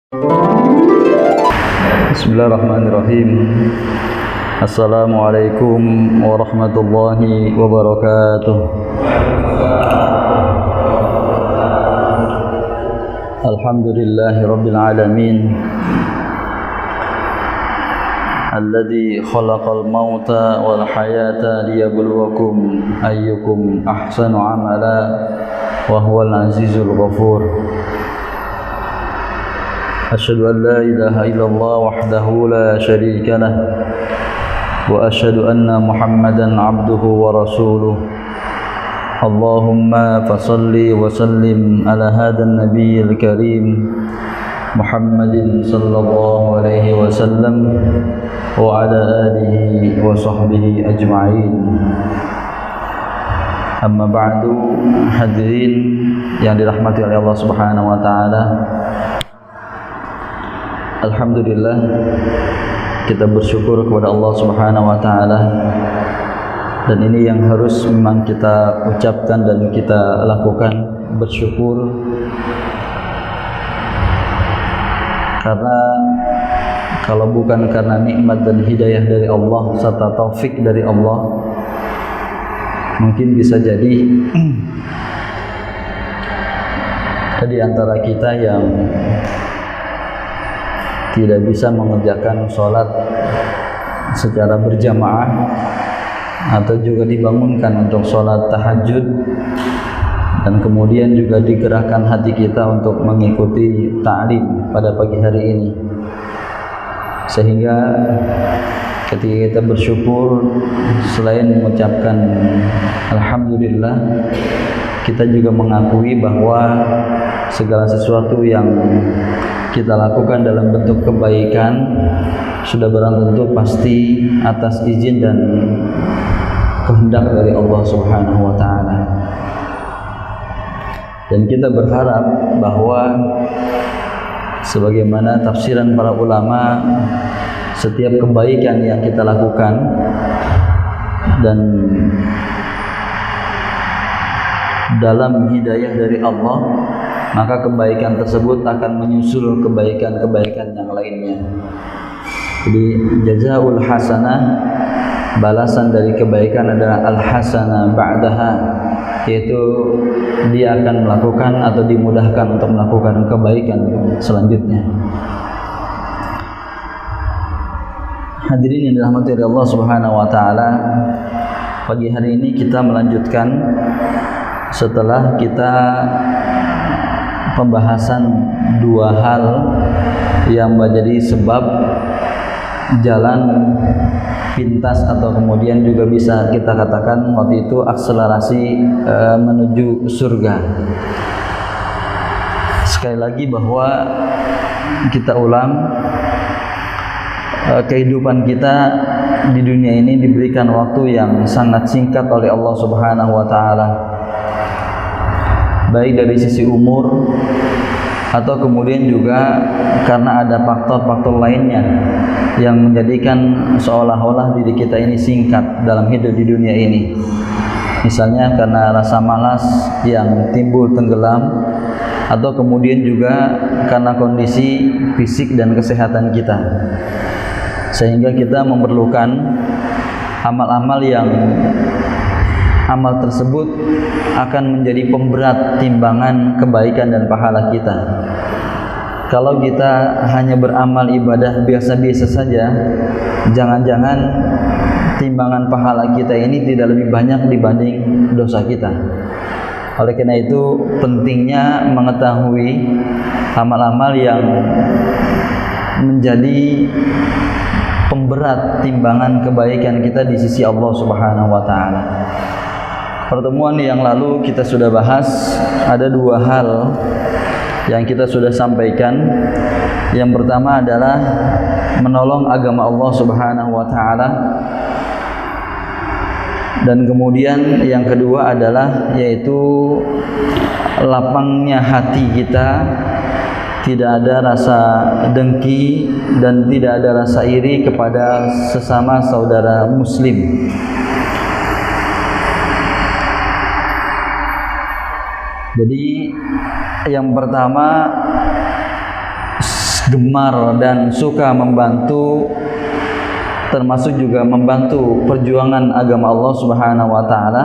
Bismillahirrahmanirrahim. Assalamualaikum warahmatullahi wabarakatuh. Alhamdulillahi rabbil alamin. Alladzi khalaqal mauta wal hayata liyabluwakum ayyukum ahsanu amala wa huwal azizul ghafur. Asyhadu an la ilaha illallah wahdahu la syarika lah wa asyhadu anna Muhammadan abduhu wa rasuluh. Allahumma fasalli wa sallim ala hadan nabiyil karim Muhammadin sallallahu alaihi wasallam wa ala alihi wa sahbihi ajma'in. Amma ba'du, hadirin yang dirahmati oleh Allah Subhanahu wa taala. Alhamdulillah, kita bersyukur kepada Allah Subhanahu wa taala, dan ini yang harus memang kita ucapkan dan kita lakukan, bersyukur. Karena kalau bukan karena nikmat dan hidayah dari Allah serta taufik dari Allah, mungkin bisa jadi di antara kita yang tidak bisa mengerjakan sholat secara berjamaah atau juga dibangunkan untuk sholat tahajud, dan kemudian juga digerakkan hati kita untuk mengikuti ta'lim pada pagi hari ini. Sehingga ketika kita bersyukur, selain mengucapkan Alhamdulillah, kita juga mengakui bahwa segala sesuatu yang kita lakukan dalam bentuk kebaikan sudah barang tentu pasti atas izin dan kehendak dari Allah Subhanahu wa taala. Dan kita berharap bahwa sebagaimana tafsiran para ulama, setiap kebaikan yang kita lakukan dan dalam hidayah dari Allah, maka kebaikan tersebut akan menyusul kebaikan-kebaikan yang lainnya. Jadi jazaul hasanah, balasan dari kebaikan adalah al-hasanah ba'daha, yaitu dia akan melakukan atau dimudahkan untuk melakukan kebaikan selanjutnya. Hadirin yang dirahmati oleh Allah Subhanahu wa taala, pagi hari ini kita melanjutkan setelah kita pembahasan dua hal yang menjadi sebab jalan pintas atau kemudian juga bisa kita katakan waktu itu akselerasi menuju surga. Sekali lagi bahwa kita ulang, kehidupan kita di dunia ini diberikan waktu yang sangat singkat oleh Allah Subhanahu wa taala, baik dari sisi umur atau kemudian juga karena ada faktor-faktor lainnya yang menjadikan seolah-olah diri kita ini singkat dalam hidup di dunia ini. Misalnya karena rasa malas yang timbul tenggelam, atau kemudian juga karena kondisi fisik dan kesehatan kita, sehingga kita memerlukan amal-amal yang amal tersebut akan menjadi pemberat timbangan kebaikan dan pahala kita. Kalau kita hanya beramal ibadah biasa-biasa saja, jangan-jangan timbangan pahala kita ini tidak lebih banyak dibanding dosa kita. Oleh karena itu pentingnya mengetahui amal-amal yang menjadi pemberat timbangan kebaikan kita di sisi Allah Subhanahu wa taala. Pertemuan yang lalu kita sudah bahas ada dua hal yang kita sudah sampaikan. Yang pertama adalah menolong agama Allah Subhanahu wa taala, dan kemudian yang kedua adalah yaitu lapangnya hati kita, tidak ada rasa dengki dan tidak ada rasa iri kepada sesama saudara muslim. Jadi yang pertama, gemar dan suka membantu, termasuk juga membantu perjuangan agama Allah Subhanahu wa taala.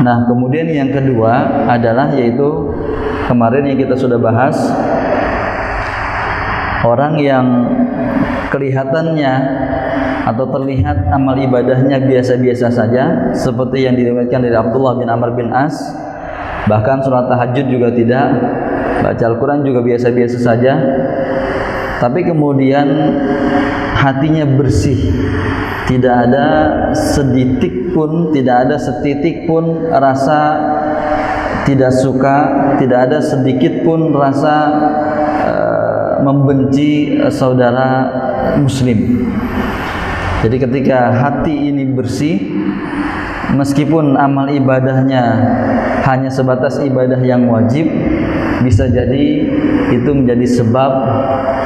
Nah, kemudian yang kedua adalah yaitu kemarin yang kita sudah bahas, orang yang kelihatannya atau terlihat amal ibadahnya biasa-biasa saja, seperti yang diriwayatkan dari Abdullah bin Amr bin As, bahkan sholat tahajud juga tidak, baca Al-Quran juga biasa-biasa saja, tapi kemudian hatinya bersih, tidak ada setitik pun rasa tidak suka, tidak ada sedikit pun rasa membenci saudara muslim. Jadi ketika hati ini bersih, meskipun amal ibadahnya hanya sebatas ibadah yang wajib, bisa jadi itu menjadi sebab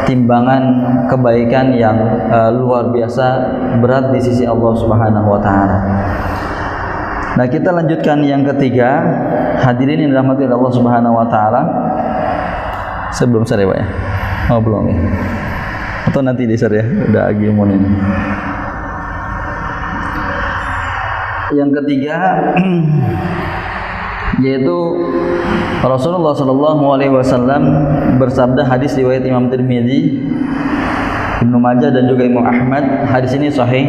timbangan kebaikan yang luar biasa berat di sisi Allah Subhanahu wa taala. Nah, kita lanjutkan yang ketiga, hadirin yang dirahmati Allah Subhanahu wa taala. Sebelum sore, Pak ya? Oh, belum ya. Atau nanti di sore ya, udah agimon ini. Yang ketiga yaitu Rasulullah sallallahu alaihi wasallam bersabda, hadis riwayat Imam Tirmidzi, Ibnu Majah dan juga Imam Ahmad. Hadis ini sahih.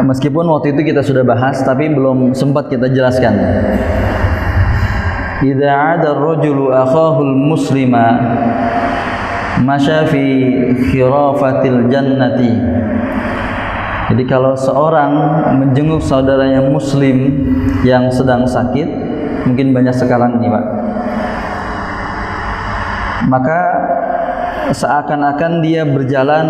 Meskipun waktu itu kita sudah bahas tapi belum sempat kita jelaskan. Idza 'ada ar-rajulu akhahul muslima masya fi khirafatil jannati. Jadi kalau seorang menjenguk saudaranya muslim yang sedang sakit, mungkin banyak sekarang ini, Pak, maka seakan-akan dia berjalan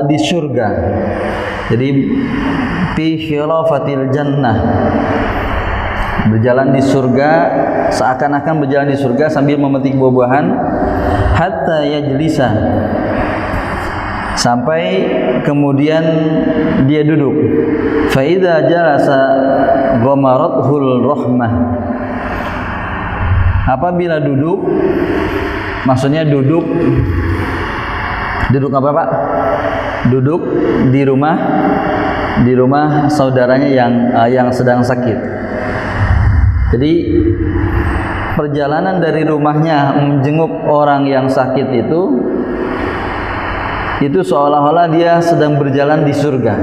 di surga. Jadi fi khirafatil jannah, berjalan di surga, seakan-akan berjalan di surga sambil memetik buah-buahan, hatta yajlisa, sampai kemudian dia duduk. Fa idza jalasa ghamarathul rahmah, apabila duduk, maksudnya duduk apa, Pak? Duduk di rumah saudaranya yang sedang sakit. Jadi perjalanan dari rumahnya menjenguk orang yang sakit itu seolah-olah dia sedang berjalan di surga.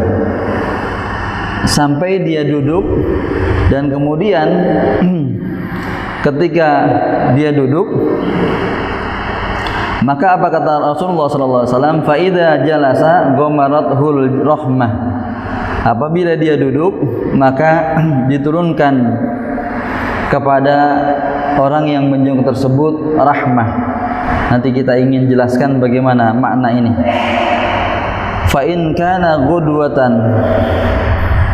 Sampai dia duduk, dan kemudian ketika dia duduk, maka apa kata Rasulullah sallallahu alaihi wasallam? Fa idza jalasa ghamarathul rahmah. Apabila dia duduk, maka diturunkan kepada orang yang menjenguk tersebut rahmah. Nanti kita ingin jelaskan bagaimana makna ini. Fa in kana ghudwatan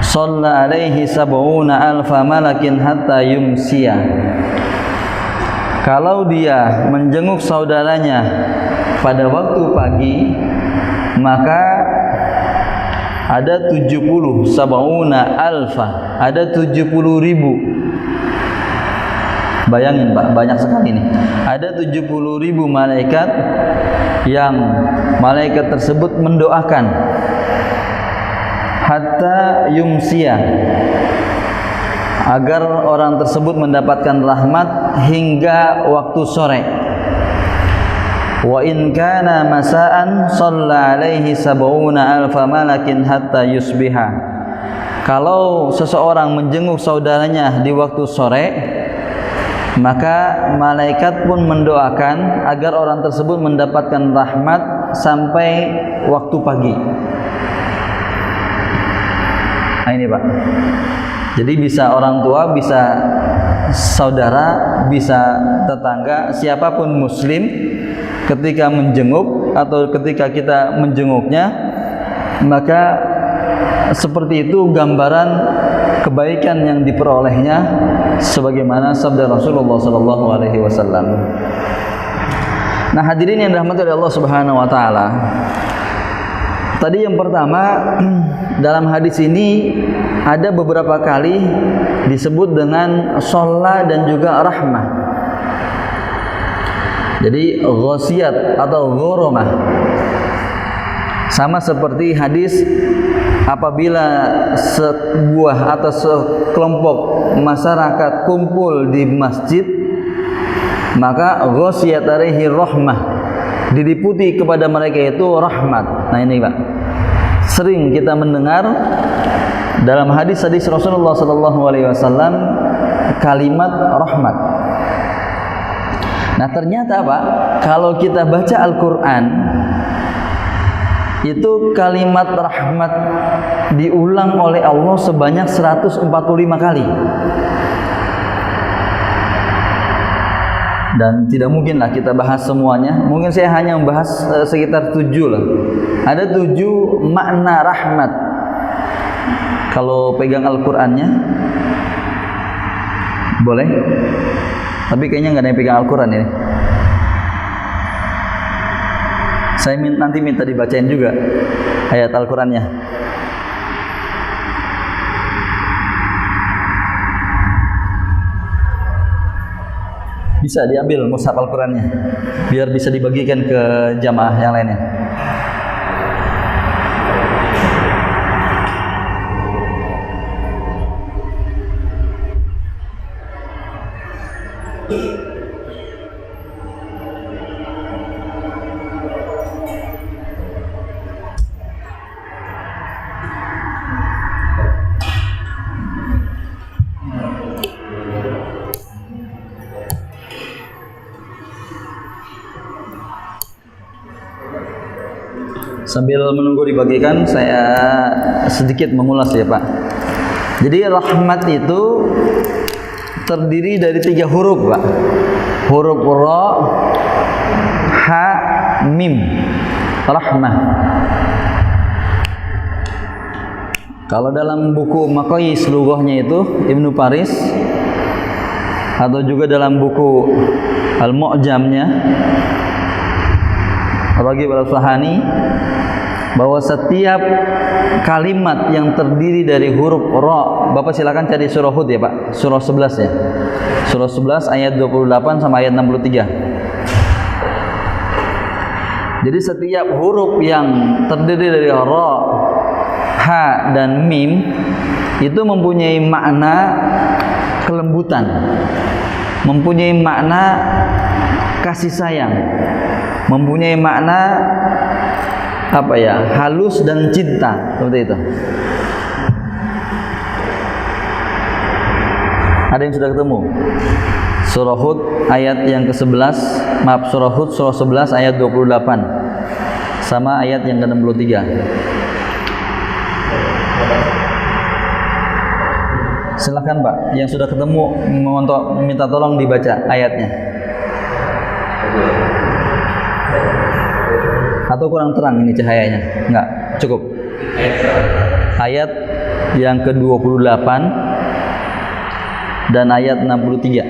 shalla alaihi sab'una alfa malakin hatta yumsiya. Kalau dia menjenguk saudaranya pada waktu pagi, maka ada 70 sab'una alfa, ada 70.000. Bayangin, Pak, banyak sekali nih. Ada 70.000 malaikat yang malaikat tersebut mendoakan hatta yumsiya, agar orang tersebut mendapatkan rahmat hingga waktu sore. Wa in kana masaan shalla alaihi sab'una alfa malakin hatta yusbiha. Kalau seseorang menjenguk saudaranya di waktu sore, maka malaikat pun mendoakan agar orang tersebut mendapatkan rahmat sampai waktu pagi. Nah, ini, Pak. Jadi bisa orang tua, bisa saudara, bisa tetangga, siapapun muslim, ketika menjenguk atau ketika kita menjenguknya, maka seperti itu gambaran kebaikan yang diperolehnya, sebagaimana sabda Rasulullah sallallahu alaihi wasallam. Nah, hadirin yang dirahmati oleh Allah Subhanahu wa taala, Tadi yang pertama, dalam hadis ini ada beberapa kali disebut dengan sholla dan juga rahmah. Jadi ghasiyat atau ghoromah, sama seperti hadis apabila sebuah atau sekelompok masyarakat kumpul di masjid, maka ghasiyat alaihi rahmah, diliputi kepada mereka itu rahmat. Nah ini Pak, sering kita mendengar dalam hadis-hadis Rasulullah SAW kalimat rahmat. Nah ternyata Pak, kalau kita baca Al-Quran, itu kalimat rahmat diulang oleh Allah sebanyak 145 kali. Dan tidak mungkinlah kita bahas semuanya. Mungkin saya hanya membahas sekitar 7 lah. Ada 7 makna rahmat. Kalau pegang Al-Qurannya boleh. Tapi kayaknya nggak ada yang pegang Al-Quran ini. Saya nanti minta dibacain juga ayat Al-Qurannya. Bisa diambil mushaf Al-Qurannya, biar bisa dibagikan ke jamaah yang lainnya. Sambil menunggu dibagikan, saya sedikit mengulas ya Pak. Jadi rahmat itu terdiri dari 3 huruf Pak. Huruf ra, ha, mim. Rahmah. Kalau dalam buku Maqayis Lughahnya itu Ibnu Faris, atau juga dalam buku Al-Mu'jamnya Ar-Raghib Al-Asfahani, bahwa setiap kalimat yang terdiri dari huruf ra, Bapak silakan cari surah Hud ya Pak, surah 11 ya. Surah 11 ayat 28 sama ayat 63. Jadi setiap huruf yang terdiri dari ra, ha dan mim itu mempunyai makna kelembutan, mempunyai makna kasih sayang, mempunyai makna apa ya, halus dan cinta, seperti itu. Ada yang sudah ketemu? Surah Hud ayat yang ke-11, maaf, surah Hud surah 11 ayat 28 sama ayat yang ke-63. Silakan Pak, yang sudah ketemu minta tolong dibaca ayatnya. Atau kurang terang ini cahayanya? Enggak, cukup. Ayat yang ke-28 dan ayat 63.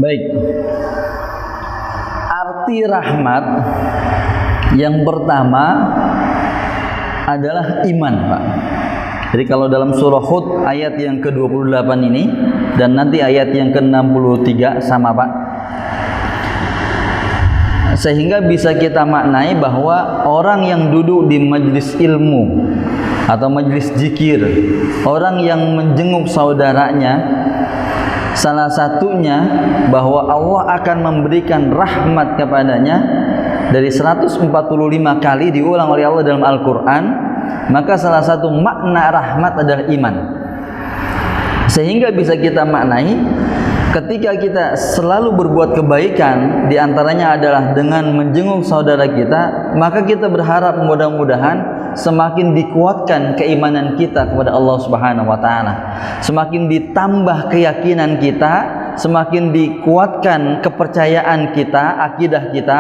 Baik. Arti rahmat yang pertama adalah iman, Pak. Jadi kalau dalam surah Hud ayat yang ke-28 ini dan nanti ayat yang ke-63 sama, Pak. Sehingga bisa kita maknai bahwa orang yang duduk di majlis ilmu atau majelis zikir, orang yang menjenguk saudaranya, salah satunya bahwa Allah akan memberikan rahmat kepadanya dari 145 kali diulang oleh Allah dalam Al-Quran. Maka salah satu makna rahmat adalah iman. Sehingga bisa kita maknai ketika kita selalu berbuat kebaikan, diantaranya adalah dengan menjenguk saudara kita, maka kita berharap mudah-mudahan semakin dikuatkan keimanan kita kepada Allah Subhanahu wa taala. Semakin ditambah keyakinan kita, semakin dikuatkan kepercayaan kita, akidah kita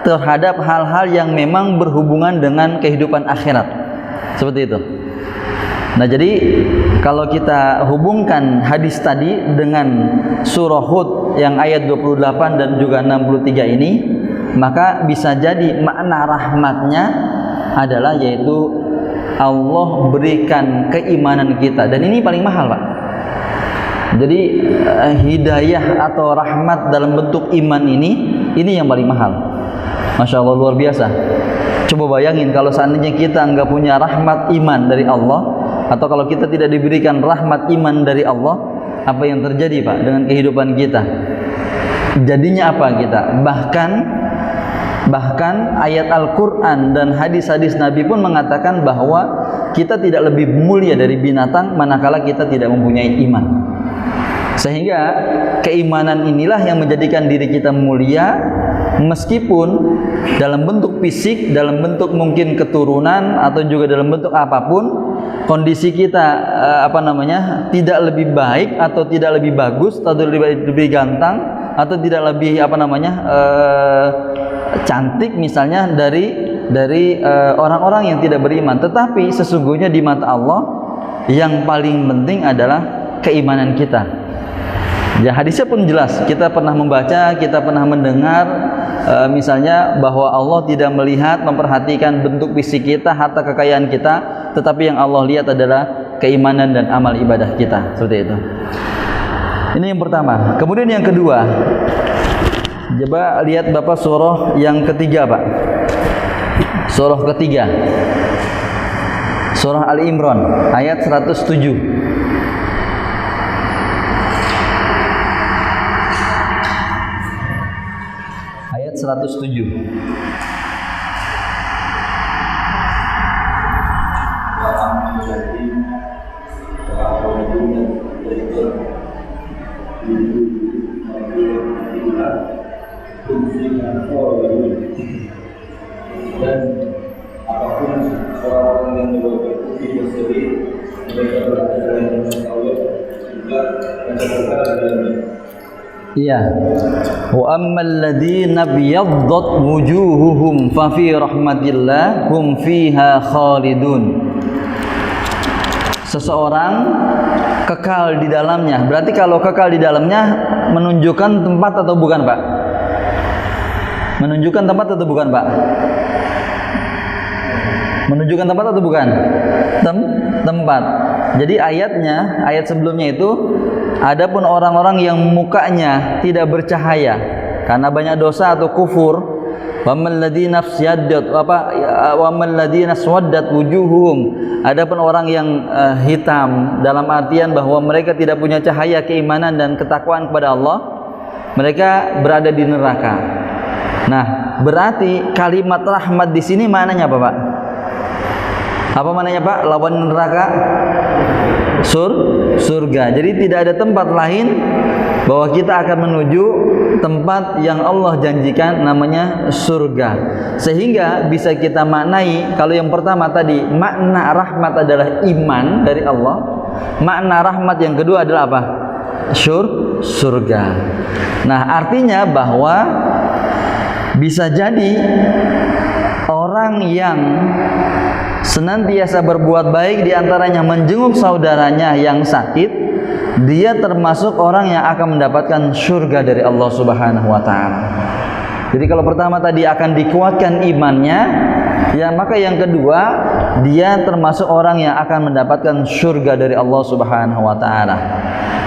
terhadap hal-hal yang memang berhubungan dengan kehidupan akhirat. Seperti itu. Nah, jadi kalau kita hubungkan hadis tadi dengan surah Hud yang ayat 28 dan juga 63 ini, maka bisa jadi makna rahmatnya adalah yaitu Allah berikan keimanan kita, dan ini paling mahal, Pak. Jadi hidayah atau rahmat dalam bentuk iman ini yang paling mahal. Masya Allah, luar biasa. Coba bayangin kalau seandainya kita nggak punya rahmat iman dari Allah, atau kalau kita tidak diberikan rahmat iman dari Allah, apa yang terjadi, Pak, dengan kehidupan kita? Jadinya apa kita? Bahkan ayat Al-Quran dan hadis-hadis Nabi pun mengatakan bahwa kita tidak lebih mulia dari binatang manakala kita tidak mempunyai iman. Sehingga keimanan inilah yang menjadikan diri kita mulia, meskipun dalam bentuk fisik, dalam bentuk mungkin keturunan, atau juga dalam bentuk apapun kondisi kita tidak lebih baik atau tidak lebih bagus atau lebih ganteng atau tidak lebih cantik misalnya dari orang-orang yang tidak beriman. Tetapi sesungguhnya di mata Allah yang paling penting adalah keimanan kita. Ya, hadisnya pun jelas. Kita pernah membaca, kita pernah mendengar misalnya bahwa Allah tidak melihat, memperhatikan bentuk fisik kita, harta kekayaan kita, tetapi yang Allah lihat adalah keimanan dan amal ibadah kita. Seperti itu. Ini yang pertama. Kemudian yang kedua, coba lihat Bapak surah yang ketiga, Pak. Surah ketiga, surah Ali Imran ayat 107. Ayat 107. Dan apapun orang yang berpikir bersedih, mereka berada dalam Allah juga mencatatkan dalamnya. Iya. Wa ammal ladzina biyaddat wujuhuhum fa fi rahmatillah hum fiha khalidun. Seseorang kekal di dalamnya. Berarti kalau kekal di dalamnya menunjukkan tempat atau bukan, Pak? Menunjukkan tempat atau bukan, Pak? Menunjukkan tempat atau bukan? Tempat. Jadi ayat sebelumnya itu, adapun orang-orang yang mukanya tidak bercahaya karena banyak dosa atau kufur, wamal ladzina aswaddat wujuhum, adapun orang yang hitam dalam artian bahwa mereka tidak punya cahaya keimanan dan ketakwaan kepada Allah, mereka berada di neraka. Nah, berarti kalimat rahmat di sini maknanya apa, Pak? Apa maknanya, Pak? Lawan neraka? Surga. Jadi tidak ada tempat lain bahwa kita akan menuju tempat yang Allah janjikan, namanya surga. Sehingga bisa kita maknai, kalau yang pertama tadi makna rahmat adalah iman dari Allah, makna rahmat yang kedua adalah apa? Surga. Nah, artinya bahwa bisa jadi orang yang senantiasa berbuat baik, diantaranya menjenguk saudaranya yang sakit, dia termasuk orang yang akan mendapatkan surga dari Allah Subhanahu wa taala. Jadi kalau pertama tadi akan dikuatkan imannya, ya maka yang kedua dia termasuk orang yang akan mendapatkan surga dari Allah Subhanahu wa taala.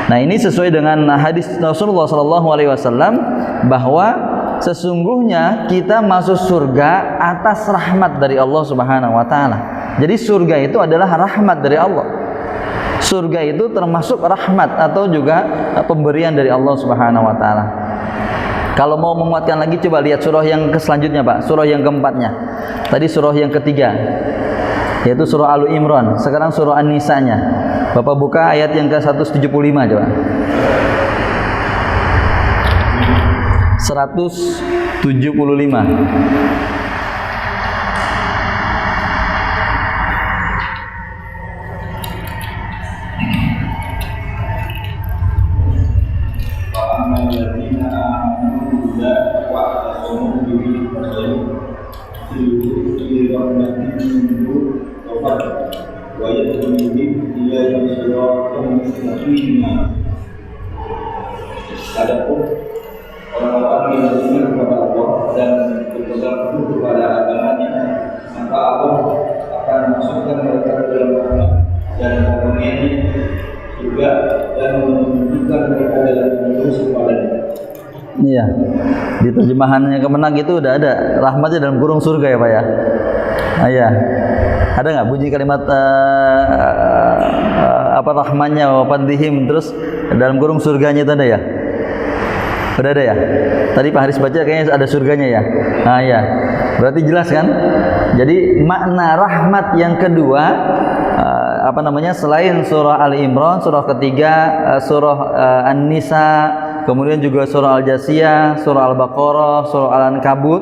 Nah, ini sesuai dengan hadis Rasulullah sallallahu alaihi wasallam bahwa sesungguhnya kita masuk surga atas rahmat dari Allah Subhanahu wa taala. Jadi surga itu adalah rahmat dari Allah. Surga itu termasuk rahmat atau juga pemberian dari Allah Subhanahu wa taala. Kalau mau menguatkan lagi, coba lihat surah yang selanjutnya, Pak. Surah yang keempatnya. Tadi surah yang ketiga, yaitu surah Al-Imran. Sekarang surah An-Nisa-nya. Bapak buka ayat yang ke-175 coba. 175. Adapun orang-orang yang beriman kepada Allah dan berpegang teguh kepada agamanya, maka Allah akan masukkan mereka ke dalam rahmat dan karunia-Nya juga, dan menunjukkan mereka dalam terus kepadanya. Iya, di terjemahannya Kemenang itu udah ada rahmatnya dalam kurung surga ya Pak ya. Iya, ada nggak bunyi kalimat apa rahmannya wafadihim terus dalam kurung surganya itu ada ya? Udah ada ya? Tadi Pak Haris baca kayaknya ada surganya ya. Nah ya, berarti jelas kan? Jadi makna rahmat yang kedua apa namanya, selain surah Al-Imran, surah ketiga, surah An-Nisa, kemudian juga surah Al-Jasiyah, surah Al-Baqarah, surah Al-Ankabut,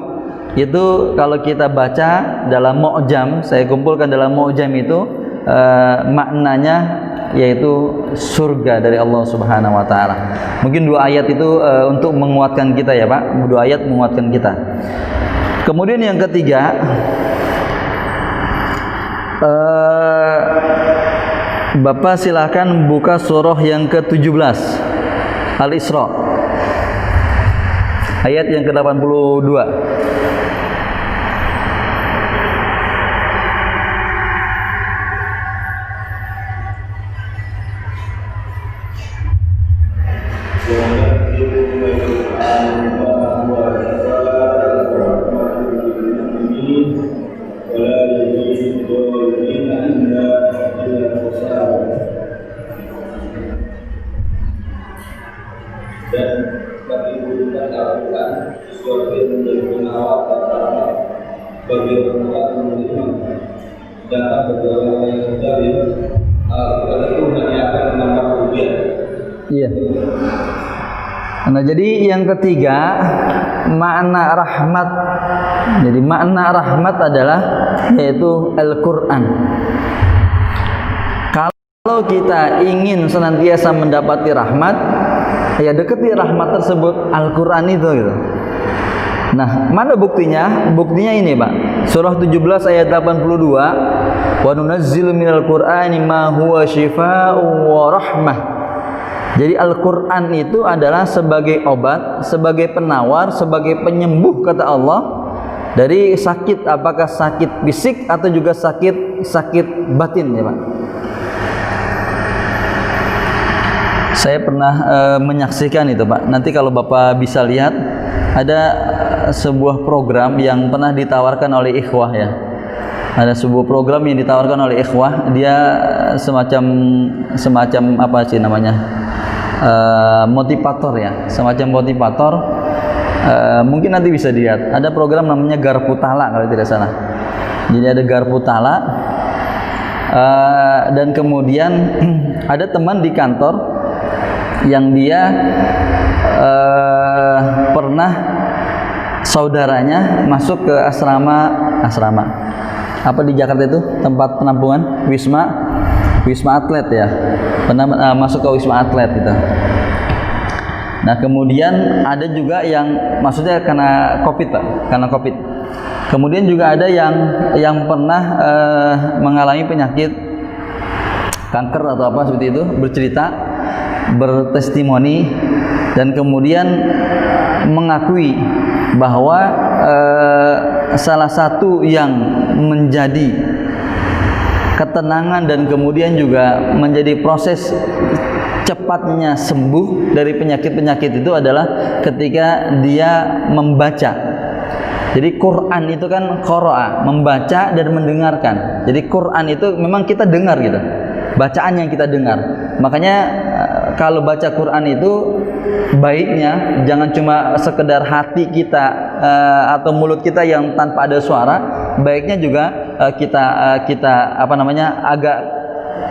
itu kalau kita baca dalam mu'jam, saya kumpulkan dalam mu'jam itu maknanya yaitu surga dari Allah Subhanahu wa taala. Mungkin dua ayat itu untuk menguatkan kita ya Pak, dua ayat menguatkan kita. Kemudian yang ketiga, Bapak silahkan buka surah yang ke-17 Al-Isra ayat yang ke-82. Iya. Nah, jadi yang ketiga makna rahmat. Jadi makna rahmat adalah yaitu Al-Qur'an. Kalau kita ingin senantiasa mendapati rahmat, ya dekati rahmat tersebut, Al-Qur'an itu gitu. Nah, mana buktinya? Buktinya ini, Pak. Surah 17 ayat 82, "Wa nunazzilu minal Qur'ani ma huwa syifaa'un wa rahmah." Jadi Al-Qur'an itu adalah sebagai obat, sebagai penawar, sebagai penyembuh kata Allah dari sakit, apakah sakit fisik atau juga sakit batin ya, Pak. Saya pernah menyaksikan itu, Pak. Nanti kalau Bapak bisa lihat, ada sebuah program yang pernah ditawarkan oleh ikhwah ya. Ada sebuah program yang ditawarkan oleh ikhwah, dia semacam apa sih namanya? Motivator ya, semacam motivator. Mungkin nanti bisa dilihat. Ada program namanya Garputala kalau tidak salah. Jadi ada Garputala, dan kemudian ada teman di kantor yang dia pernah saudaranya masuk ke asrama apa di Jakarta itu tempat penampungan Wisma Atlet ya, pernah masuk ke Wisma Atlet itu. Nah kemudian ada juga yang maksudnya karena COVID Pak, karena COVID. Kemudian juga ada yang pernah mengalami penyakit kanker atau apa seperti itu, bercerita, bertestimoni, dan kemudian mengakui bahwa salah satu yang menjadi ketenangan dan kemudian juga menjadi proses cepatnya sembuh dari penyakit-penyakit itu adalah ketika dia membaca Jadi Quran itu kan qara'a, membaca dan mendengarkan. Jadi Quran itu memang kita dengar gitu, bacaan yang kita dengar. Makanya kalau baca Quran itu baiknya jangan cuma sekedar hati kita atau mulut kita yang tanpa ada suara, baiknya juga kita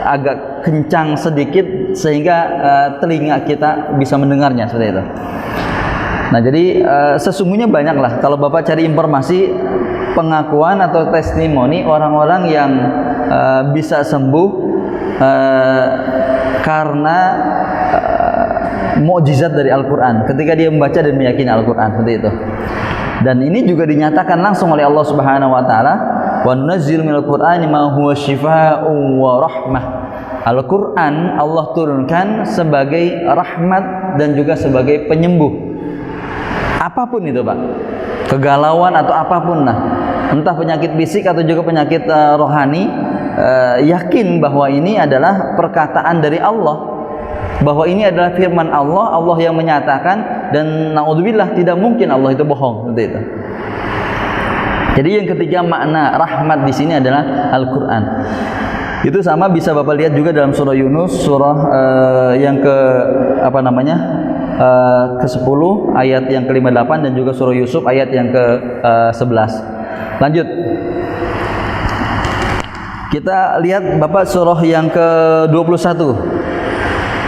agak kencang sedikit sehingga telinga kita bisa mendengarnya seperti itu. Nah, jadi sesungguhnya banyaklah kalau Bapak cari informasi pengakuan atau testimoni orang-orang yang bisa sembuh karena mukjizat dari Al-Qur'an ketika dia membaca dan meyakini Al-Qur'an seperti itu. Dan ini juga dinyatakan langsung oleh Allah Subhanahu wa taala, "Wa nunazzil minal Qur'ani ma huwa syifaa'un wa rahmah." Al-Qur'an Allah turunkan sebagai rahmat dan juga sebagai penyembuh. Apapun itu, Pak. Kegalauan atau apapun lah. Entah penyakit fisik atau juga penyakit rohani, yakin bahwa ini adalah perkataan dari Allah. Bahwa ini adalah firman Allah, Allah yang menyatakan, dan naudzubillah tidak mungkin Allah itu bohong seperti itu. Jadi yang ketiga makna rahmat di sini adalah Al-Qur'an. Itu sama bisa Bapak lihat juga dalam surah Yunus, surah yang ke-10 ayat yang ke-58 dan juga surah Yusuf ayat yang ke-11. Lanjut. Kita lihat Bapak surah yang ke-21.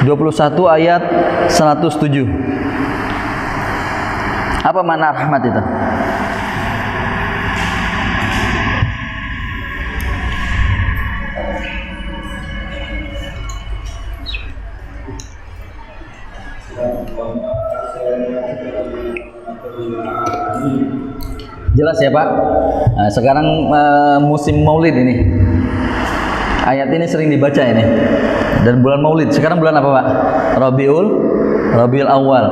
21 ayat 107. Apa makna rahmat itu? Jelas ya Pak? Nah, sekarang musim Maulid ini. Ayat ini sering dibaca ini. Dan bulan Maulid. Sekarang bulan apa Pak? Rabiul Awal.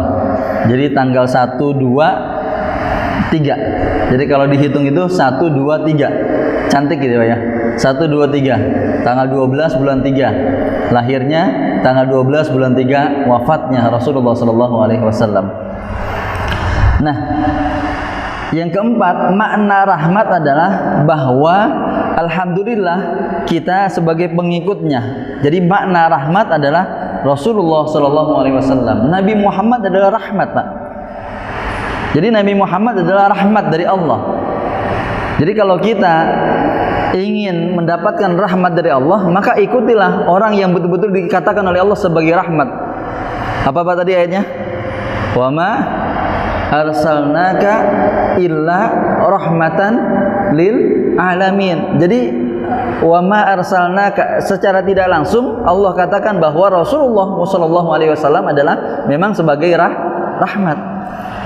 Jadi tanggal 1, 2, 3. Jadi kalau dihitung itu 1, 2, 3. Cantik gitu Pak ya. 1, 2, 3. Tanggal 12 bulan 3. Lahirnya tanggal 12 bulan 3, wafatnya Rasulullah SAW. Nah, yang keempat, makna rahmat adalah bahwa alhamdulillah kita sebagai pengikutnya. Jadi makna rahmat adalah Rasulullah SAW. Nabi Muhammad adalah rahmat, Pak. Jadi Nabi Muhammad adalah rahmat dari Allah. Jadi kalau kita ingin mendapatkan rahmat dari Allah, maka ikutilah orang yang betul-betul dikatakan oleh Allah sebagai rahmat. Apa tadi ayatnya? Wa ma arsalnaka illa rahmatan lil alamin. Jadi wa ma arsalnaka, secara tidak langsung Allah katakan bahwa Rasulullah SAW adalah memang sebagai rahmat.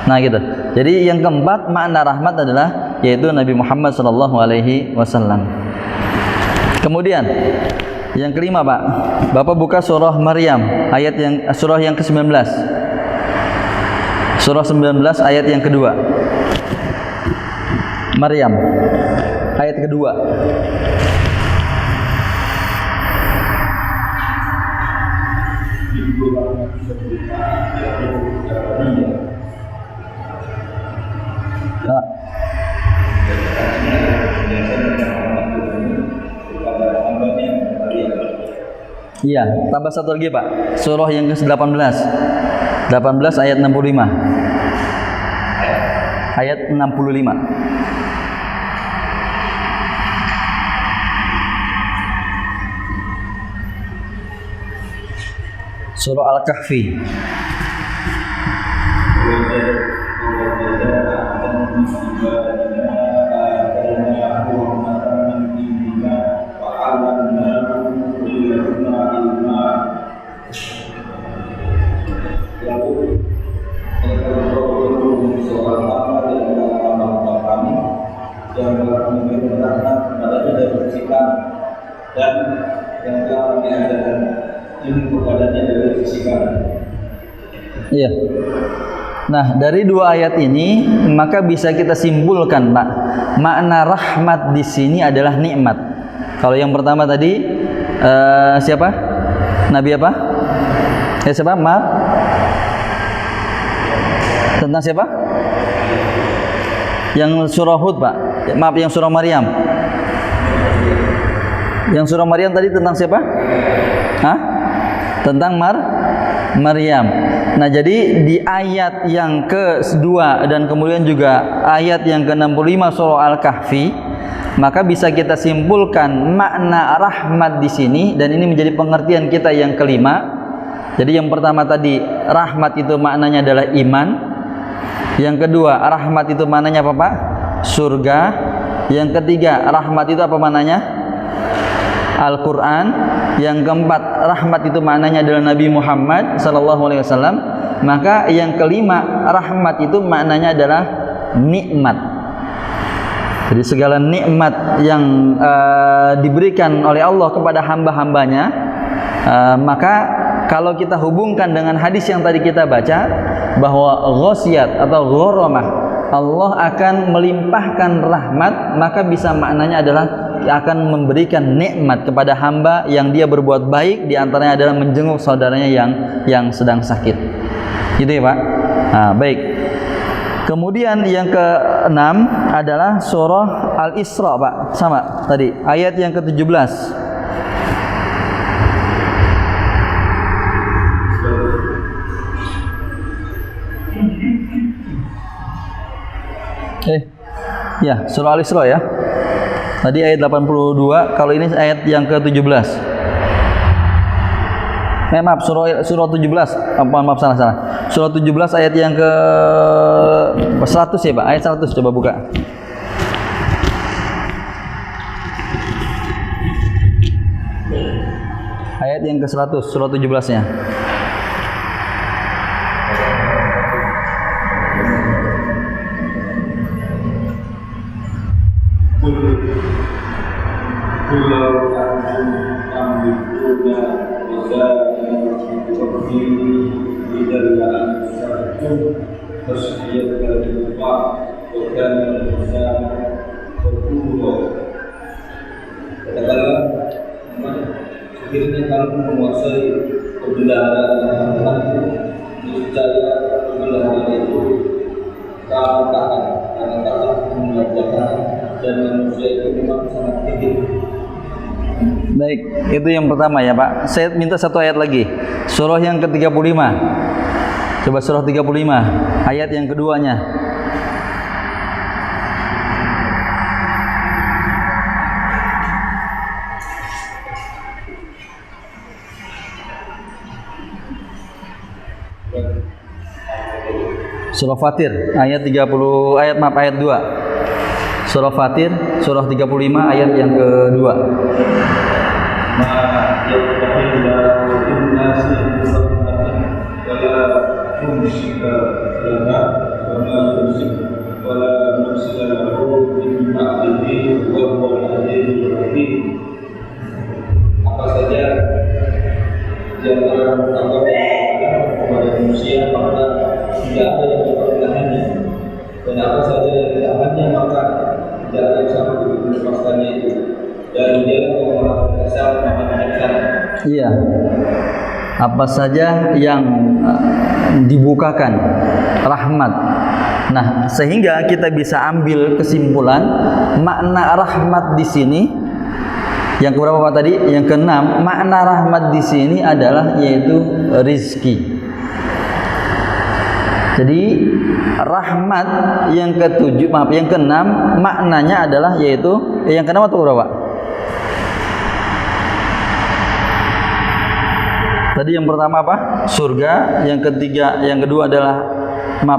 Nah gitu. Jadi yang keempat makna rahmat adalah yaitu Nabi Muhammad SAW. Kemudian yang kelima Pak, Bapak buka surah Maryam surah yang ke-19. Surah 19 ayat yang kedua. Maryam ayat kedua. Iya, tambah satu lagi Pak. Surah yang ke-18. 18 ayat 65. Ayat 65. Surah Al-Kahfi. Dan yang telah kami ajarkan ilmu kepadanya dari sisi kami. Iya. Nah, dari dua ayat ini maka bisa kita simpulkan, Pak, makna rahmat di sini adalah nikmat. Kalau yang pertama tadi siapa? Nabi apa? Siapa? Maaf. Tentang siapa? Yang surah Hud, Pak. Maaf, yang surah Maryam. Yang surah Maryam tadi tentang siapa? Hah? Tentang Maryam. Nah, jadi di ayat yang ke-2 dan kemudian juga ayat yang ke-65 surah Al-Kahfi, maka bisa kita simpulkan makna rahmat di sini, dan ini menjadi pengertian kita yang kelima. Jadi yang pertama tadi, rahmat itu maknanya adalah iman. Yang kedua, rahmat itu maknanya apa, Pak? Surga. Yang ketiga, rahmat itu apa maknanya? Al-Quran. Yang keempat, rahmat itu maknanya adalah Nabi Muhammad SAW. Maka yang kelima, rahmat itu maknanya adalah nikmat. Jadi segala nikmat yang diberikan oleh Allah kepada hamba-hambanya, maka kalau kita hubungkan dengan hadis yang tadi kita baca, bahwa ghosiyat atau ghoramah, Allah akan melimpahkan rahmat, maka bisa maknanya adalah akan memberikan nikmat kepada hamba yang dia berbuat baik, diantaranya adalah menjenguk saudaranya yang sedang sakit. Gitu ya, Pak. Nah, baik. Kemudian yang ke-6 adalah surah Al-Isra, Pak. Sama tadi, ayat yang ke-17. Ya, surah Al-Isra ya. Tadi ayat 82, kalau ini ayat yang ke-17. Maaf, surah 17. Maaf, salah. Surah 17 ayat yang ke 100 ya, Pak. Ayat 100 coba buka. Ayat yang ke 100, surah 17-nya. Katakanlah, sekiranya kamu menguasai perbendaharaan itu, niscaya perbendaharaan itu kamu tahan, karena takut mengerjakan, dan manusia itu memang sangat tinggi. Baik, itu yang pertama ya, Pak. Saya minta satu ayat lagi. Surah yang ke-35. Coba surah 35, ayat yang keduanya. Surah Fatir ayat 2. Surah Fatir surah 35 ayat yang kedua. Apa saja di antara kepada manusia, maka tidak ada yang dapat menahannya, dan apa saja yang ditahannya, maka tidak ada yang sanggup melepaskannya itu. Dan dia yang Maha Perkasa, Maha Bijaksana. Iya. Apa saja yang dibukakan rahmat. Nah, sehingga kita bisa ambil kesimpulan makna rahmat di sini. Yang keberapa, Pak, tadi? Yang keenam, makna rahmat di sini adalah yaitu rizki. Jadi rahmat yang yang keenam maknanya adalah yaitu yang keenam atau berapa? Tadi yang pertama apa? Surga. Yang ketiga, yang kedua adalah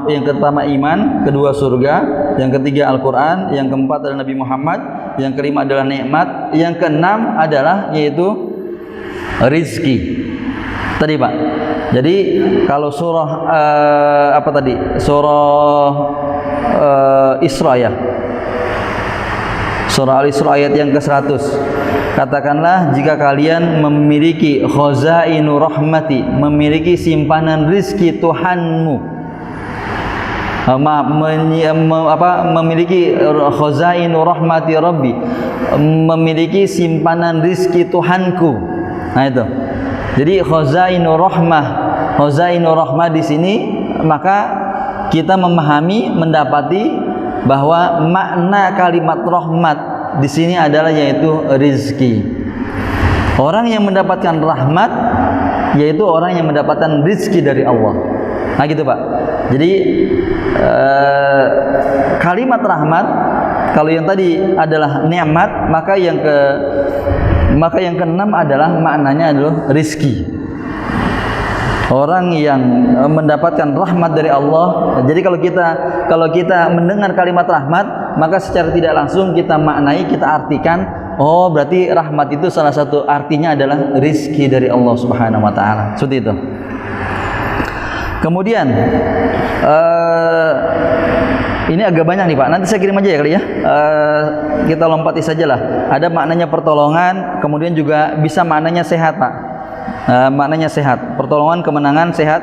yang pertama iman, kedua surga, yang ketiga Al-Quran, yang keempat adalah Nabi Muhammad, yang kelima adalah nikmat, yang keenam adalah yaitu rizki. Tadi, Pak. Jadi kalau surah apa tadi? Surah Isra ya. Surah Al-Isra ayat yang ke-100. Katakanlah jika kalian memiliki khazainu rahmati, memiliki simpanan rizki Tuhanmu. Memiliki khazainu rahmati Rabbi, memiliki simpanan rizki Tuhanku. Nah itu. Jadi khazainu rahmah di sini, maka kita memahami, mendapati bahwa makna kalimat rahmat di sini adalah yaitu rizki. Orang yang mendapatkan rahmat yaitu orang yang mendapatkan rizki dari Allah. Nah gitu Pak. Jadi kalimat rahmat, kalau yang tadi adalah nikmat, maka yang keenam adalah maknanya adalah rizki. Orang yang mendapatkan rahmat dari Allah. Jadi kalau kita mendengar kalimat rahmat, maka secara tidak langsung kita maknai, kita artikan, oh berarti rahmat itu salah satu artinya adalah rizki dari Allah Subhanahu wa taala. Seperti itu. Kemudian ini agak banyak nih Pak. Nanti saya kirim aja ya kali ya. Kita lompati sajalah. Ada maknanya pertolongan, kemudian juga bisa maknanya sehat Pak. Maknanya sehat, pertolongan, kemenangan, sehat.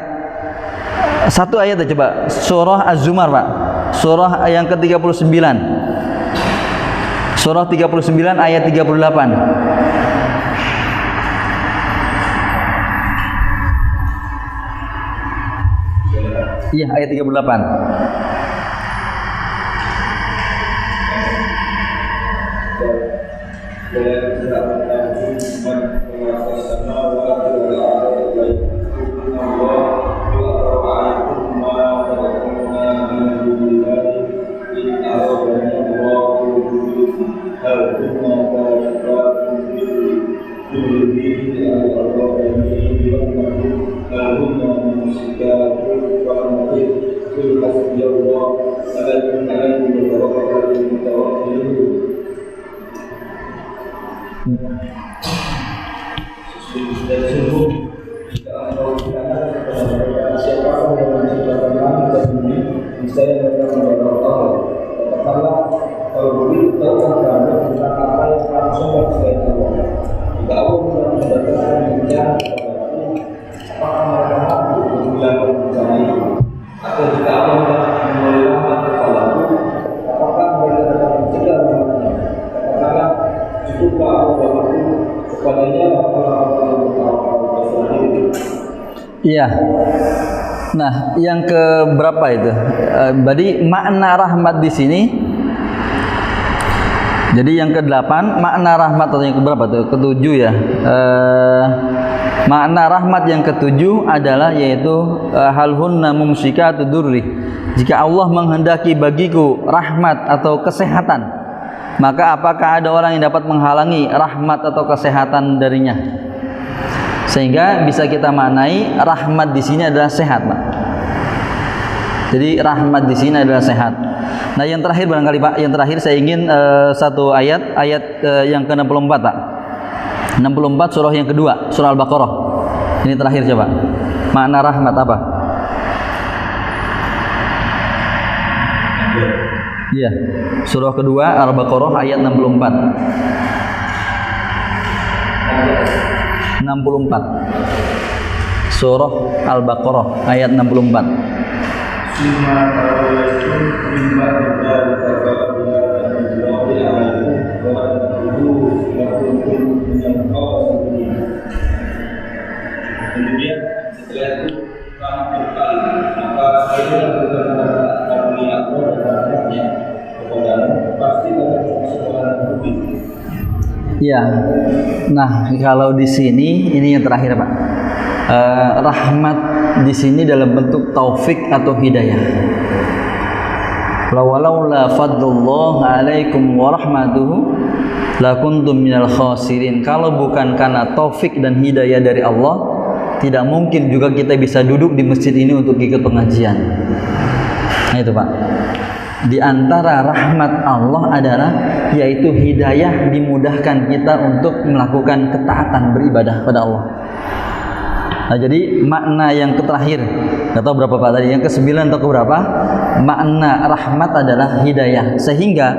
Satu ayat aja coba, surah Az-Zumar Pak, surah yang ke-39, surah 39 ayat 38. Iya, ayat 38. Iya. Nah, yang ke berapa itu? Berarti makna rahmat di sini. Jadi yang ke-8 makna rahmat, atau yang ke berapa tuh? Ke-7 ya. Makna rahmat yang ke-7 adalah yaitu hal hunna mumsikatu durri. Jika Allah menghendaki bagiku rahmat atau kesehatan, maka apakah ada orang yang dapat menghalangi rahmat atau kesehatan darinya? Sehingga bisa kita maknai rahmat di sini adalah sehat, Pak. Jadi rahmat di sini adalah sehat. Nah, yang terakhir barangkali Pak, yang terakhir saya ingin satu ayat yang ke-64 Pak. 64 surah yang kedua, surah Al-Baqarah. Ini terakhir coba. Makna rahmat apa? Iya, surah kedua Al-Baqarah ayat 64. 64. Surah Al-Baqarah ayat 64. Kemudian setelah itu kami berkali, maka saya lakukan kami aku dan rahmatnya kepadamu, pasti akan sekolah lebih. Ya, nah kalau di sini ini yang terakhir Pak. Rahmat di sini dalam bentuk taufik atau hidayah. Walaula fadlullah alaikum wa rahmatuhu lakuntum minal khasirin. Kalau bukan karena taufik dan hidayah dari Allah, tidak mungkin juga kita bisa duduk di masjid ini untuk ikut pengajian. Nah itu Pak. Di antara rahmat Allah adalah yaitu hidayah, dimudahkan kita untuk melakukan ketaatan beribadah pada Allah. Nah, jadi makna yang terakhir, nggak tahu berapa Pak tadi, yang ke-9 atau berapa? Makna rahmat adalah hidayah. Sehingga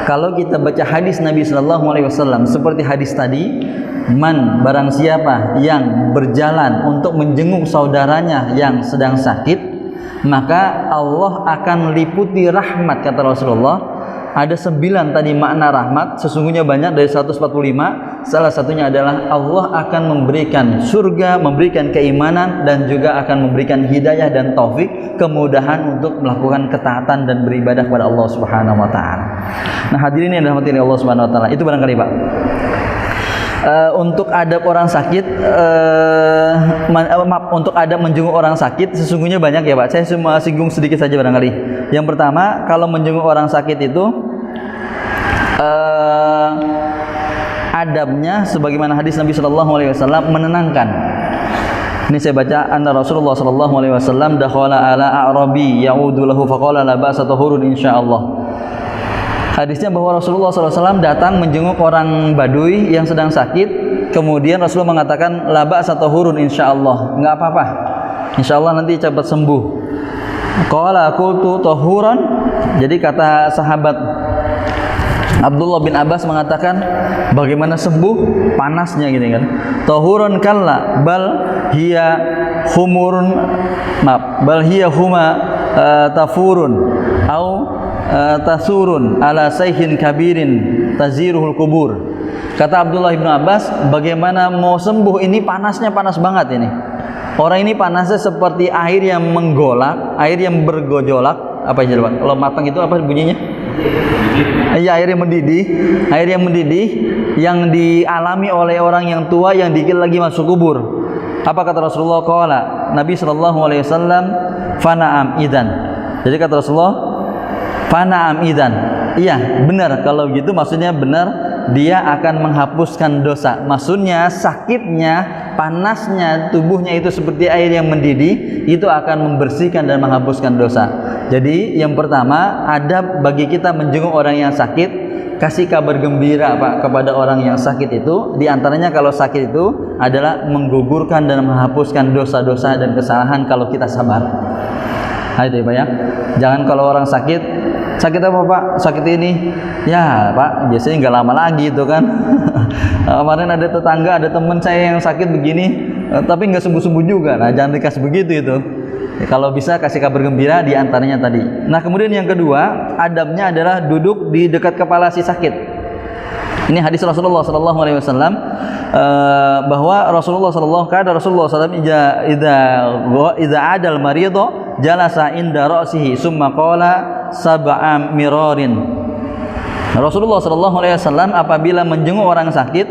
kalau kita baca hadis Nabi SAW seperti hadis tadi, man barang siapa yang berjalan untuk menjenguk saudaranya yang sedang sakit, maka Allah akan liputi rahmat, kata Rasulullah. Ada 9 tadi makna rahmat, sesungguhnya banyak dari 145, salah satunya adalah Allah akan memberikan surga, memberikan keimanan, dan juga akan memberikan hidayah dan taufik, kemudahan untuk melakukan ketaatan dan beribadah kepada Allah Subhanahu wa taala. Nah, hadirin yang dirahmati Allah Subhanahu wa taala, itu barangkali Pak. Untuk adab orang sakit, untuk adab menjenguk orang sakit sesungguhnya banyak ya Pak. Saya cuma singgung sedikit saja barangkali. Yang pertama, kalau menjenguk orang sakit itu adabnya sebagaimana hadis Nabi Shallallahu Alaihi Wasallam menenangkan. Ini saya baca, anna Rasulullah Shallallahu Alaihi Wasallam dakhala ala a'rabi ya'udu lahu faqala la ba'sa tahurun insyaallah. Hadisnya bahwa Rasulullah SAW datang menjenguk orang Baduy yang sedang sakit, kemudian Rasulullah mengatakan la ba'sa tahurun insyaallah, enggak apa-apa, insyaallah nanti cepat sembuh. Qala qultu tahuran, jadi kata sahabat Abdullah bin Abbas mengatakan, bagaimana sembuh? Panasnya gini kan. Tahurun kalla bal hiya humurun, bal hiya huma tafurun au tasurun ala sayhin kabirin taziruhul kubur. Kata Abdullah bin Abbas, bagaimana mau sembuh, ini panasnya panas banget ini. Orang ini panasnya seperti air yang menggolak, air yang bergojolak. Apa ya Pak? Kalau matang itu apa bunyinya? Iya, air yang mendidih, air yang mendidih yang dialami oleh orang yang tua yang dikit lagi masuk kubur. Apa kata Rasulullah? Qala Nabi sallallahu alaihi wasallam, fana'am idan. Jadi kata Rasulullah, fana'am idan. Iya, benar, kalau gitu maksudnya benar, dia akan menghapuskan dosa. Maksudnya sakitnya, panasnya tubuhnya itu seperti air yang mendidih, itu akan membersihkan dan menghapuskan dosa. Jadi yang pertama, adab bagi kita menjenguk orang yang sakit, kasih kabar gembira Pak kepada orang yang sakit itu. Di antaranya kalau sakit itu adalah menggugurkan dan menghapuskan dosa-dosa dan kesalahan kalau kita sabar. Nah, itu ya Pak ya. Jangan kalau orang sakit apa Pak? Sakit ini, ya Pak, biasanya nggak lama lagi itu kan. Kemarin ada tetangga, ada teman saya yang sakit begini, tapi nggak sembuh-sembuh juga. Nah, jangan dikasih begitu itu. Ya, kalau bisa kasih kabar gembira, di antaranya tadi. Nah, kemudian yang kedua, adabnya adalah duduk di dekat kepala si sakit. Ini hadis Rasulullah Sallallahu Alaihi Wasallam bahwa Rasulullah Sallallahu Alaihi Wasallam idza adal marido jalasa inda ra'sihi summa qala sab'a mirarin. Rasulullah Sallallahu Alaihi Wasallam apabila menjenguk orang sakit,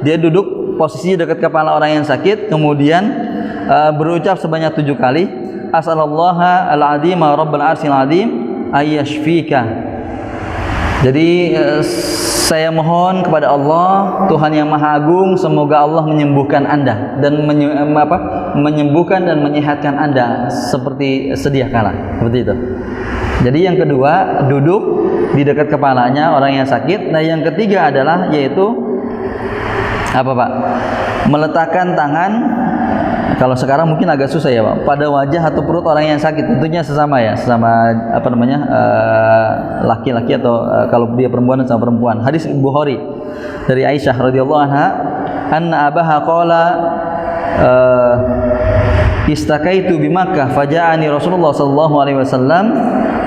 dia duduk posisi dekat kepala orang yang sakit, kemudian berucap sebanyak 7 kali, as'alallaha al-azima rabbal arsyil azim ayyashfika. Jadi saya mohon kepada Allah, Tuhan yang Maha Agung, semoga Allah menyembuhkan Anda dan menyembuhkan dan menyehatkan Anda seperti sedia kala. Seperti itu. Jadi yang kedua, duduk di dekat kepalanya orang yang sakit. Nah, yang ketiga adalah yaitu apa Pak? Meletakkan tangan, kalau sekarang mungkin agak susah ya Pak, pada wajah atau perut orang yang sakit. Tentunya sesama ya, sesama laki-laki atau kalau dia perempuan sama perempuan. Hadis Bukhari dari Aisyah radhiyallahu anha, anna abaha qala istakaitu bi Makkah faja'ani Rasulullah sallallahu alaihi wasallam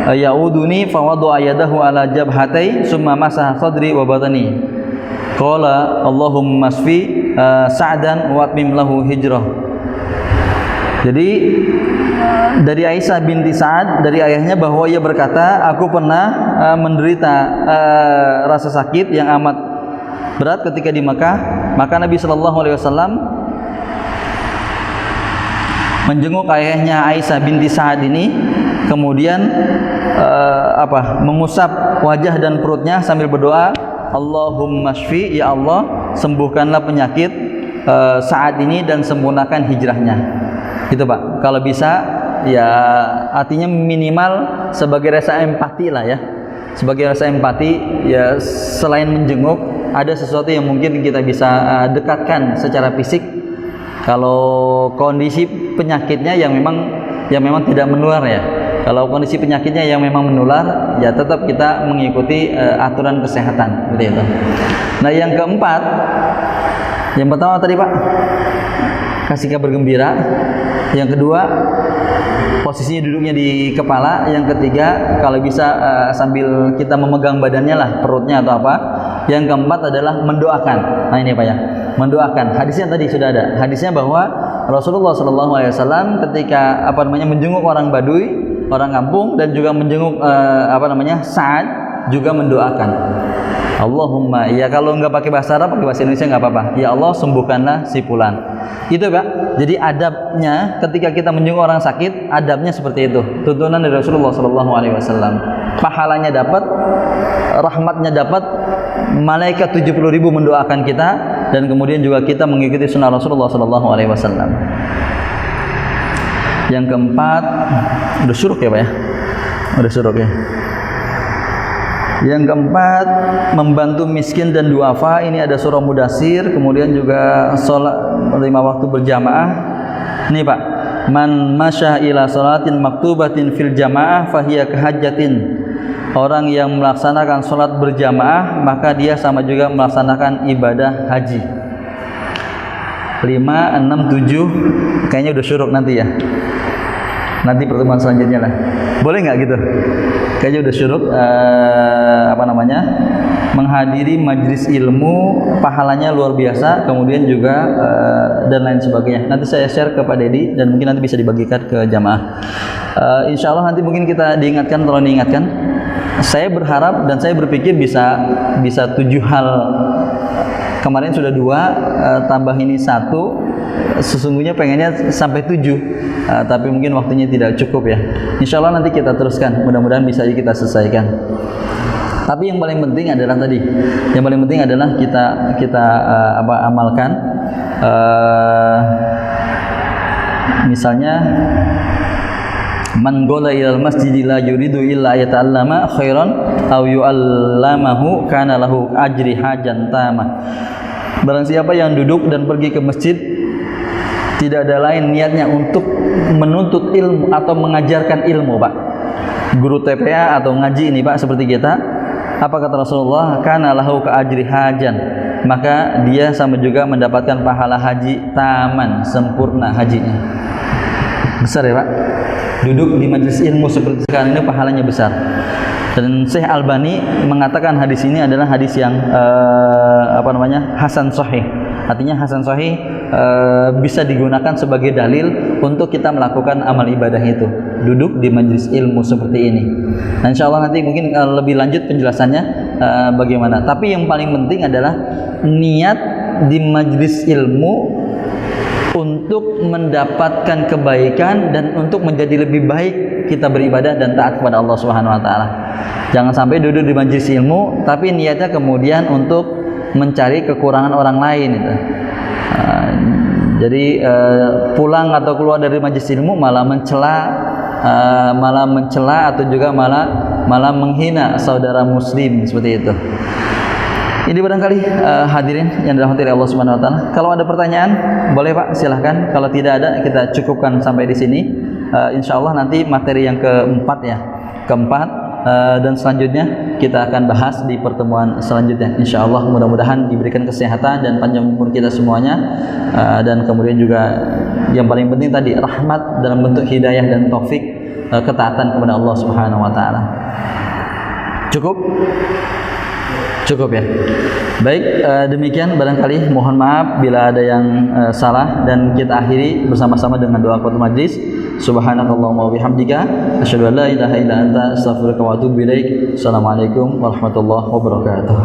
ya'uduni fa wada'a yadahu ala jabhatai summa masaha sadri wa batani. Qala Allahumma masfi Sa'dan wa atmim lahu hijrah. Jadi dari Aisyah binti Sa'ad, dari ayahnya, bahwa ia berkata, aku pernah menderita rasa sakit yang amat berat ketika di Makkah. Maka Nabi Shallallahu Alaihi Wasallam menjenguk ayahnya Aisyah binti Sa'ad ini, kemudian mengusap wajah dan perutnya sambil berdoa, Allahumma shfi, ya Allah sembuhkanlah penyakit Sa'ad ini dan sempurnakan hijrahnya. Gitu Pak. Kalau bisa ya, artinya minimal sebagai rasa empati lah ya. Sebagai rasa empati ya, selain menjenguk, ada sesuatu yang mungkin kita bisa dekatkan secara fisik. Kalau kondisi penyakitnya yang memang tidak menular ya. Kalau kondisi penyakitnya yang memang menular, ya tetap kita mengikuti aturan kesehatan, seperti itu. Nah, yang keempat, yang pertama tadi Pak, kasih kabar gembira. Yang kedua, posisinya duduknya di kepala. Yang ketiga, kalau bisa sambil kita memegang badannya lah, perutnya atau apa. Yang keempat adalah mendoakan. Nah ini Pak ya, mendoakan. Hadisnya tadi sudah ada. Hadisnya bahwa Rasulullah SAW ketika menjenguk orang Baduy, orang kampung, dan juga menjenguk Sa'ad, juga mendoakan. Allahumma, ya kalau nggak pakai bahasa Arab, pakai bahasa Indonesia nggak apa-apa. Ya Allah, sembuhkanlah si fulan. Itu Pak. Jadi adabnya ketika kita menjenguk orang sakit, adabnya seperti itu. Tuntunan dari Rasulullah SAW. Pahalanya dapat, rahmatnya dapat, malaikat 70.000 mendoakan kita, dan kemudian juga kita mengikuti sunnah Rasulullah SAW. Yang keempat, udah syuruk ya Pak ya? Udah syuruk ya. Yang keempat, membantu miskin dan duafa. Ini ada surah Mudatsir, kemudian juga sholat 5 waktu berjamaah. Nih Pak, man masya ila sholatin maktubatin fil jamaah fahiya kahajjatin. Orang yang melaksanakan sholat berjamaah, maka dia sama juga melaksanakan ibadah haji. 5, 6, 7, kayaknya udah syuruk nanti ya. Nanti pertemuan selanjutnya lah. Boleh nggak gitu? Kayaknya udah syuruk. Menghadiri majlis ilmu, pahalanya luar biasa. Kemudian juga dan lain sebagainya. Nanti saya share ke Pak Dedi dan mungkin nanti bisa dibagikan ke jamaah. Insya Allah nanti mungkin kita diingatkan, tolong diingatkan. Saya berharap dan saya berpikir bisa 7 hal. Kemarin sudah 2, tambah ini 1. Sesungguhnya pengennya sampai 7, tapi mungkin waktunya tidak cukup ya. Insya Allah nanti kita teruskan, mudah-mudahan bisa kita selesaikan. Tapi yang paling penting adalah tadi, yang paling penting adalah kita amalkan. Misalnya, man gola ilal masjid la yuridu illa ayata'allama khairan aw yu'allamahu kana lahu ajri hajan tamah. Barang siapa yang duduk dan pergi ke masjid tidak ada lain niatnya untuk menuntut ilmu atau mengajarkan ilmu Pak, guru TPA atau ngaji ini Pak seperti kita, apa kata Rasulullah? Kana lahu ka ajri hajan, maka dia sama juga mendapatkan pahala haji taman, sempurna hajinya. Besar ya Pak, duduk di majelis ilmu seperti sekarang ini pahalanya besar. Dan Syekh Albani mengatakan hadis ini adalah hadis yang hasan sahih. Artinya hasan sahih bisa digunakan sebagai dalil untuk kita melakukan amal ibadah itu, duduk di majelis ilmu seperti ini. Nah, insya Allah nanti mungkin lebih lanjut penjelasannya bagaimana. Tapi yang paling penting adalah niat di majelis ilmu untuk mendapatkan kebaikan dan untuk menjadi lebih baik kita beribadah dan taat kepada Allah Subhanahu wa taala. Jangan sampai duduk di majelis ilmu tapi niatnya kemudian untuk mencari kekurangan orang lain itu. Jadi pulang atau keluar dari majelis ilmu malah mencela atau juga malah menghina saudara muslim seperti itu. Ini barangkali hadirin yang dirahmati Allah Subhanahu wa taala. Kalau ada pertanyaan, boleh Pak, silahkan. Kalau tidak ada, kita cukupkan sampai di sini. Insya Allah nanti materi yang keempat ya. Dan selanjutnya kita akan bahas di pertemuan selanjutnya. Insya Allah mudah-mudahan diberikan kesehatan dan panjang umur kita semuanya. Dan kemudian juga yang paling penting tadi, rahmat dalam bentuk hidayah dan taufik, ketaatan kepada Allah Subhanahu wa taala. Cukup ya. Baik, demikian barangkali, mohon maaf bila ada yang salah, dan kita akhiri bersama-sama dengan doa qiyamul majlis. Subhanakallahumma wa bihamdika asyhadu an la ilaha illa anta astaghfiruka wa atubu ilaik. Assalamualaikum warahmatullahi wabarakatuh.